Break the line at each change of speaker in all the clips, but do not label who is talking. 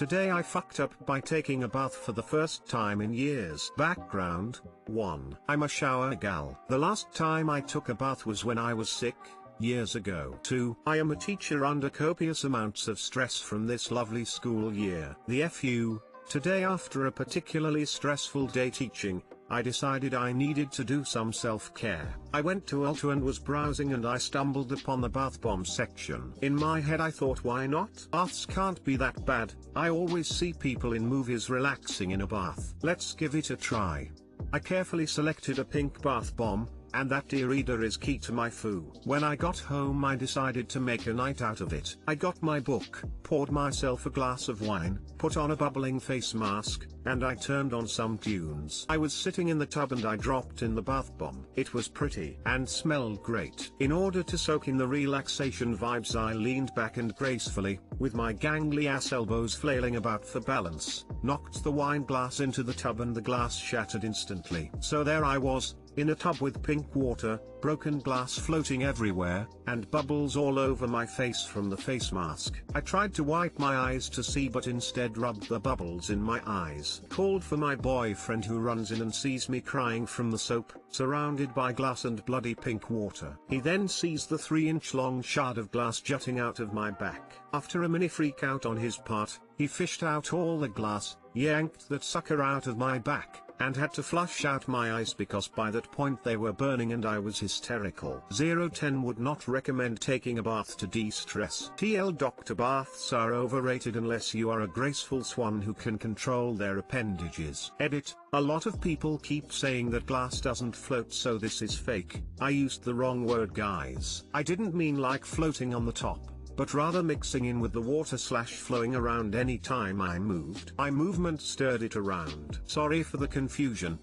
Today I fucked up by taking a bath for the first time in years. Background: 1. I'm a shower gal. The last time I took a bath was when I was sick, years ago. 2. I am a teacher under copious amounts of stress from this lovely school year. The FU. Today, after a particularly stressful day teaching, I decided I needed to do some self-care. I went to Ulta and was browsing and I stumbled upon the bath bomb section. In my head I thought, why not? Baths can't be that bad. I always see people in movies relaxing in a bath. Let's give it a try. I carefully selected a pink bath bomb, and that dear reader is key to my foo. When I got home I decided to make a night out of it. I got my book, poured myself a glass of wine, put on a bubbling face mask, and I turned on some tunes. I was sitting in the tub and I dropped in the bath bomb. It was pretty and smelled great. In order to soak in the relaxation vibes I leaned back and gracefully, with my gangly ass elbows flailing about for balance, knocked the wine glass into the tub and the glass shattered instantly. So there I was, in a tub with pink water, broken glass floating everywhere, and bubbles all over my face from the face mask. I tried to wipe my eyes to see but instead rubbed the bubbles in my eyes. Called for my boyfriend who runs in and sees me crying from the soap, surrounded by glass and bloody pink water. He then sees the 3-inch long shard of glass jutting out of my back. After a mini freak out on his part, he fished out all the glass, yanked that sucker out of my back, and had to flush out my eyes because by that point they were burning and I was hysterical. 010 would not recommend taking a bath to de-stress. TL Doctor, baths are overrated unless you are a graceful swan who can control their appendages. Edit: a lot of people keep saying that glass doesn't float, so this is fake. I used the wrong word, guys. I didn't mean like floating on the top, but rather mixing in with the water / flowing around any time I moved. My movement stirred it around. Sorry for the confusion.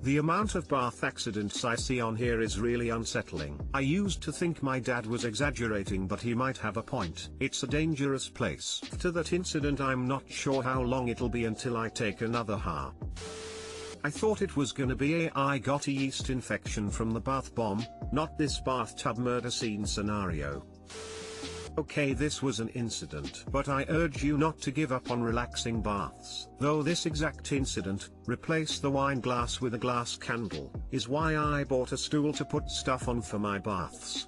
The amount of bath accidents I see on here is really unsettling. I used to think my dad was exaggerating, but he might have a point. It's a dangerous place. To that incident, I'm not sure how long it'll be until I take another ha. I thought it was gonna be I got a yeast infection from the bath bomb, not this bathtub murder scene scenario. Okay, this was an incident, but I urge you not to give up on relaxing baths. Though this exact incident, replace the wine glass with a glass candle, is why I bought a stool to put stuff on for my baths.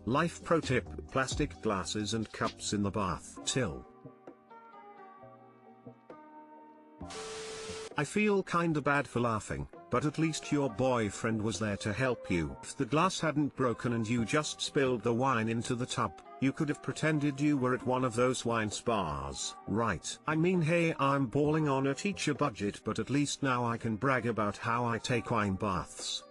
Life pro tip: plastic glasses and cups in the bath till. I feel kinda bad for laughing, but at least your boyfriend was there to help you. If the glass hadn't broken and you just spilled the wine into the tub, you could have pretended you were at one of those wine spas, right? I mean, hey, I'm balling on a teacher budget, but at least now I can brag about how I take wine baths.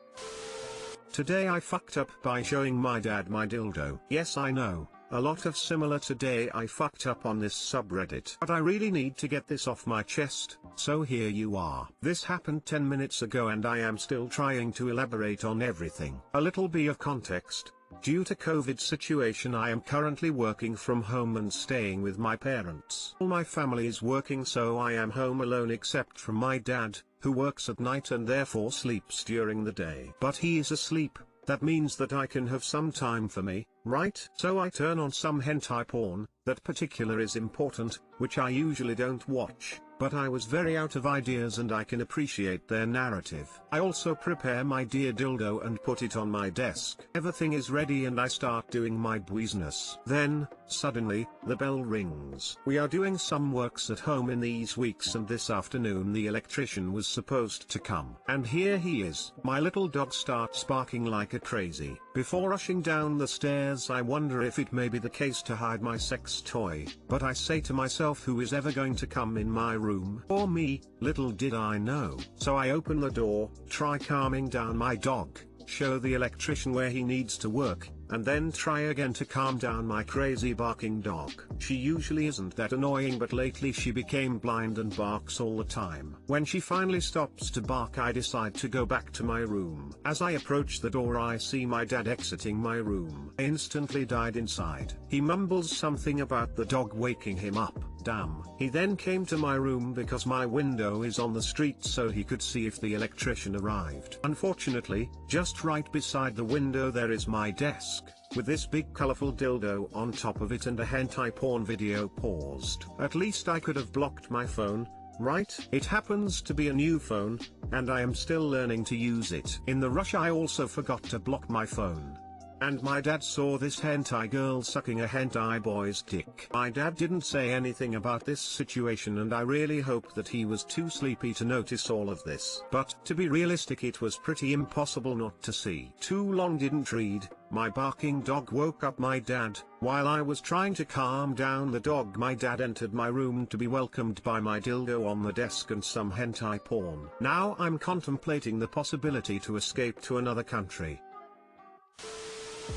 Today I fucked up by showing my dad my dildo. Yes, I know. A lot of similar today I fucked up on this subreddit. But I really need to get this off my chest, so here you are. This happened 10 minutes ago and I am still trying to elaborate on everything. A little bit of context: due to COVID situation I am currently working from home and staying with my parents. All my family is working, so I am home alone except for my dad, who works at night and therefore sleeps during the day. But he is asleep. That means that I can have some time for me, right? So I turn on some hentai porn. That particular is important, which I usually don't watch, but I was very out of ideas and I can appreciate their narrative. I also prepare my dear dildo and put it on my desk. Everything is ready and I start doing my business. Then, suddenly, the bell rings. We are doing some works at home in these weeks and this afternoon the electrician was supposed to come. And here he is. My little dog starts barking like a crazy. Before rushing down the stairs I wonder if it may be the case to hide my sex toy, but I say to myself, who is ever going to come in my room? Or me? Little did I know. So I open the door, try calming down my dog, show the electrician where he needs to work, and then try again to calm down my crazy barking dog. She usually isn't that annoying, but lately she became blind and barks all the time. When she finally stops to bark I decide to go back to my room. As I approach the door I see my dad exiting my room. I instantly died inside. He mumbles something about the dog waking him up. damn. He then came to my room because my window is on the street so he could see if the electrician arrived. Unfortunately, just right beside the window there is my desk, with this big colorful dildo on top of it and a hentai porn video paused. At least I could have blocked my phone, right? It happens to be a new phone, and I am still learning to use it. In the rush I also forgot to block my phone. And my dad saw this hentai girl sucking a hentai boy's dick. My dad didn't say anything about this situation and I really hope that he was too sleepy to notice all of this. But to be realistic, it was pretty impossible not to see. Too long didn't read. My barking dog woke up my dad. While I was trying to calm down the dog, my dad entered my room to be welcomed by my dildo on the desk and some hentai porn. Now I'm contemplating the possibility to escape to another country.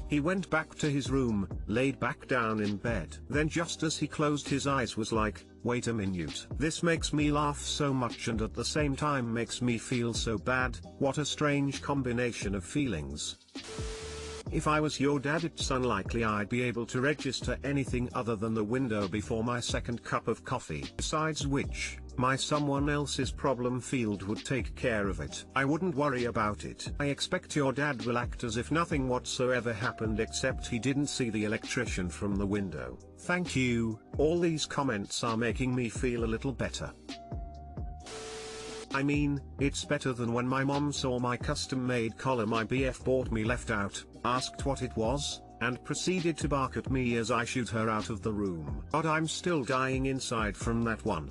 He went back to his room, laid back down in bed. Then just as he closed his eyes was like, wait a minute. This makes me laugh so much and at the same time makes me feel so bad. What a strange combination of feelings. If I was your dad, it's unlikely I'd be able to register anything other than the window before my second cup of coffee. Besides which, my someone else's problem field would take care of it. I wouldn't worry about it. I expect your dad will act as if nothing whatsoever happened except he didn't see the electrician from the window. Thank you. All these comments are making me feel a little better. I mean, it's better than when my mom saw my custom-made collar my BF bought me left out, asked what it was, and proceeded to bark at me as I shoot her out of the room. But I'm still dying inside from that one.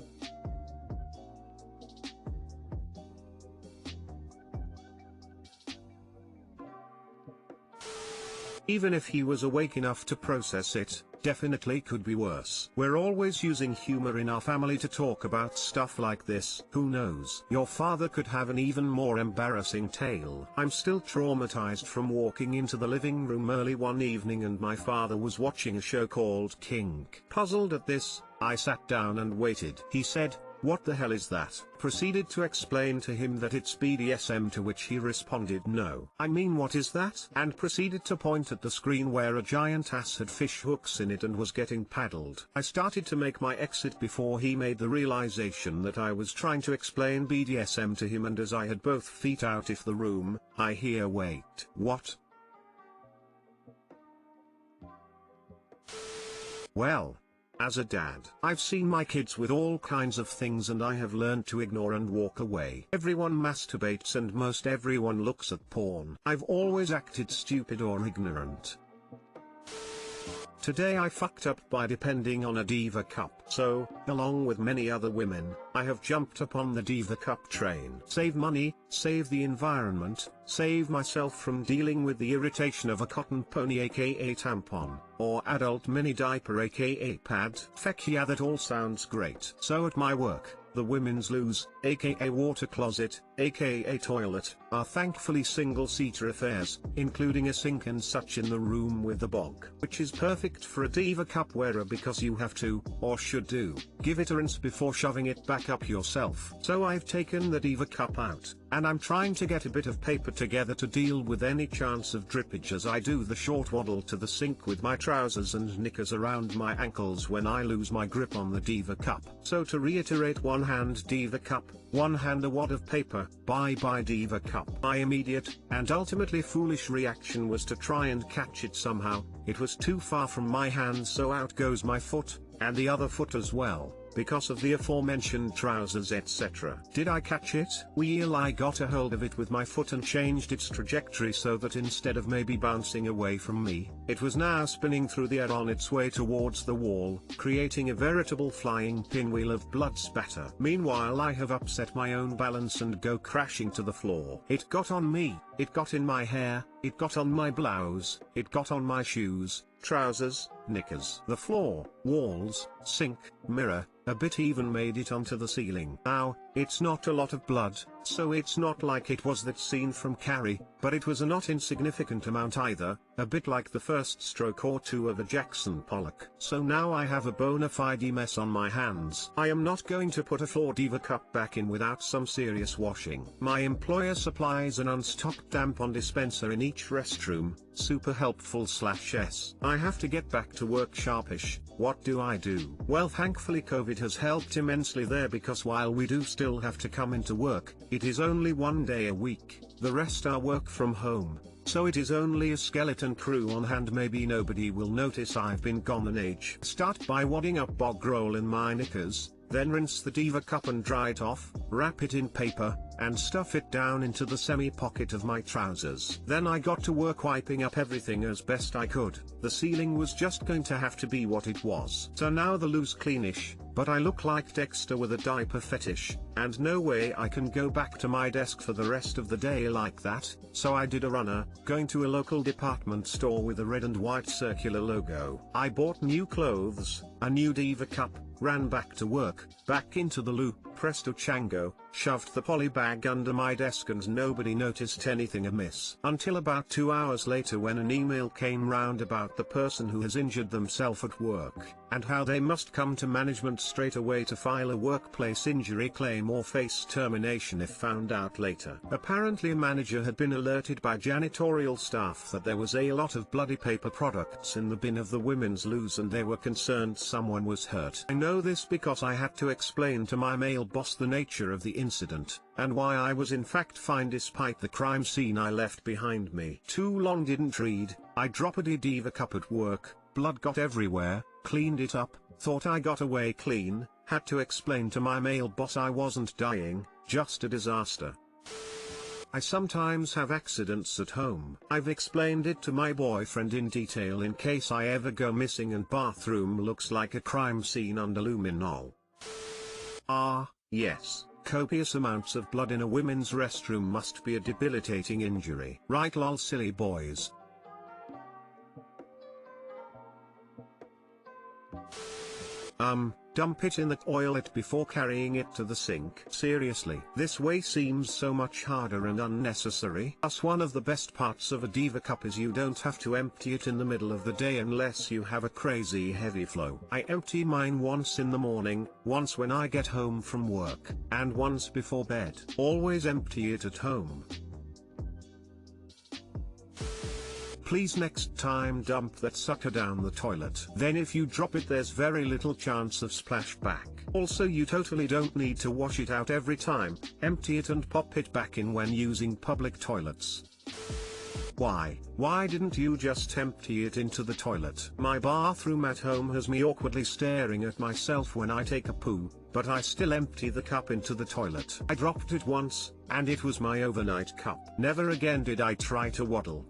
Even if he was awake enough to process it, definitely could be worse. We're always using humor in our family to talk about stuff like this. Who knows? Your father could have an even more embarrassing tale. I'm still traumatized from walking into the living room early one evening and my father was watching a show called Kink. Puzzled at this, I sat down and waited. He said, "What the hell is that?" Proceeded to explain to him that it's BDSM, to which he responded, "No. I mean, what is that?" And proceeded to point at the screen where a giant ass had fish hooks in it and was getting paddled. I started to make my exit before he made the realization that I was trying to explain BDSM to him, and as I had both feet out of the room, I hear, "Wait, what?" Well, as a dad, I've seen my kids with all kinds of things and I have learned to ignore and walk away. Everyone masturbates and most everyone looks at porn. I've always acted stupid or ignorant. Today I fucked up by depending on a diva cup. So, along with many other women, I have jumped upon the diva cup train. Save money, save the environment, save myself from dealing with the irritation of a cotton pony aka tampon, or adult mini diaper aka pad. Feck yeah, that all sounds great. So at my work, the women's loos, aka water closet, aka toilet, are thankfully single-seater affairs, including a sink and such in the room with the bog, which is perfect for a diva cup wearer because you have to, or should do, give it a rinse before shoving it back up yourself. So I've taken the diva cup out, and I'm trying to get a bit of paper together to deal with any chance of drippage as I do the short waddle to the sink with my trousers and knickers around my ankles when I lose my grip on the diva cup. So to reiterate, one hand diva cup, one hand a wad of paper, bye bye diva cup. My immediate, and ultimately foolish reaction was to try and catch it somehow. It was too far from my hand, so out goes my foot, and the other foot as well, because of the aforementioned trousers etc. Did I catch it? Well, I got a hold of it with my foot and changed its trajectory so that instead of maybe bouncing away from me, it was now spinning through the air on its way towards the wall, creating a veritable flying pinwheel of blood spatter. Meanwhile, I have upset my own balance and go crashing to the floor. It got on me, it got in my hair, it got on my blouse, it got on my shoes, trousers, knickers. The floor, walls, sink, mirror, a bit even made it onto the ceiling. Now, it's not a lot of blood, so it's not like it was that scene from Carrie, but it was a not insignificant amount either, a bit like the first stroke or two of a Jackson Pollock. So now I have a bona fide mess on my hands. I am not going to put a floor diva cup back in without some serious washing. My employer supplies an unstopped tampon dispenser in each restroom, super helpful /s. I have to get back to work sharpish, What do I do? Well, thankfully COVID has helped immensely there, because while we do still have to come into work, it is only 1 day a week, the rest are work from home. So it is only a skeleton crew on hand. Maybe nobody will notice I've been gone an age. Start by wadding up bog roll in my knickers, then rinse the diva cup and dry it off, wrap it in paper, and stuff it down into the semi-pocket of my trousers. Then I got to work wiping up everything as best I could. The ceiling was just going to have to be what it was. So now the loo's cleanish, but I look like Dexter with a diaper fetish, and no way I can go back to my desk for the rest of the day like that, so I did a runner, going to a local department store with a red and white circular logo. I bought new clothes, a new diva cup, ran back to work, back into the loo, presto chango, shoved the poly bag under my desk, and nobody noticed anything amiss. Until about 2 hours later, when an email came round about the person who has injured themselves at work, and how they must come to management straight away to file a workplace injury claim or face termination if found out later. Apparently a manager had been alerted by janitorial staff that there was a lot of bloody paper products in the bin of the women's loos, and they were concerned someone was hurt. I know this because I had to explain to my male boss the nature of the incident, and why I was in fact fine despite the crime scene I left behind me. Too long didn't read. I dropped a diva cup at work, blood got everywhere, cleaned it up, thought I got away clean, had to explain to my male boss I wasn't dying, just a disaster. I sometimes have accidents at home. I've explained it to my boyfriend in detail in case I ever go missing and bathroom looks like a crime scene under luminol. Yes, copious amounts of blood in a women's restroom must be a debilitating injury. Right, lol, silly boys. Dump it in the toilet before carrying it to the sink. Seriously, this way seems so much harder and unnecessary. Plus, one of the best parts of a diva cup is you don't have to empty it in the middle of the day unless you have a crazy heavy flow. I empty mine once in the morning, once when I get home from work, and once before bed. Always empty it at home. Please next time dump that sucker down the toilet. Then if you drop it, there's very little chance of splashback. Also, you totally don't need to wash it out every time. Empty it and pop it back in when using public toilets. Why didn't you just empty it into the toilet? My bathroom at home has me awkwardly staring at myself when I take a poo, but I still empty the cup into the toilet. I dropped it once, and it was my overnight cup. Never again did I try to waddle.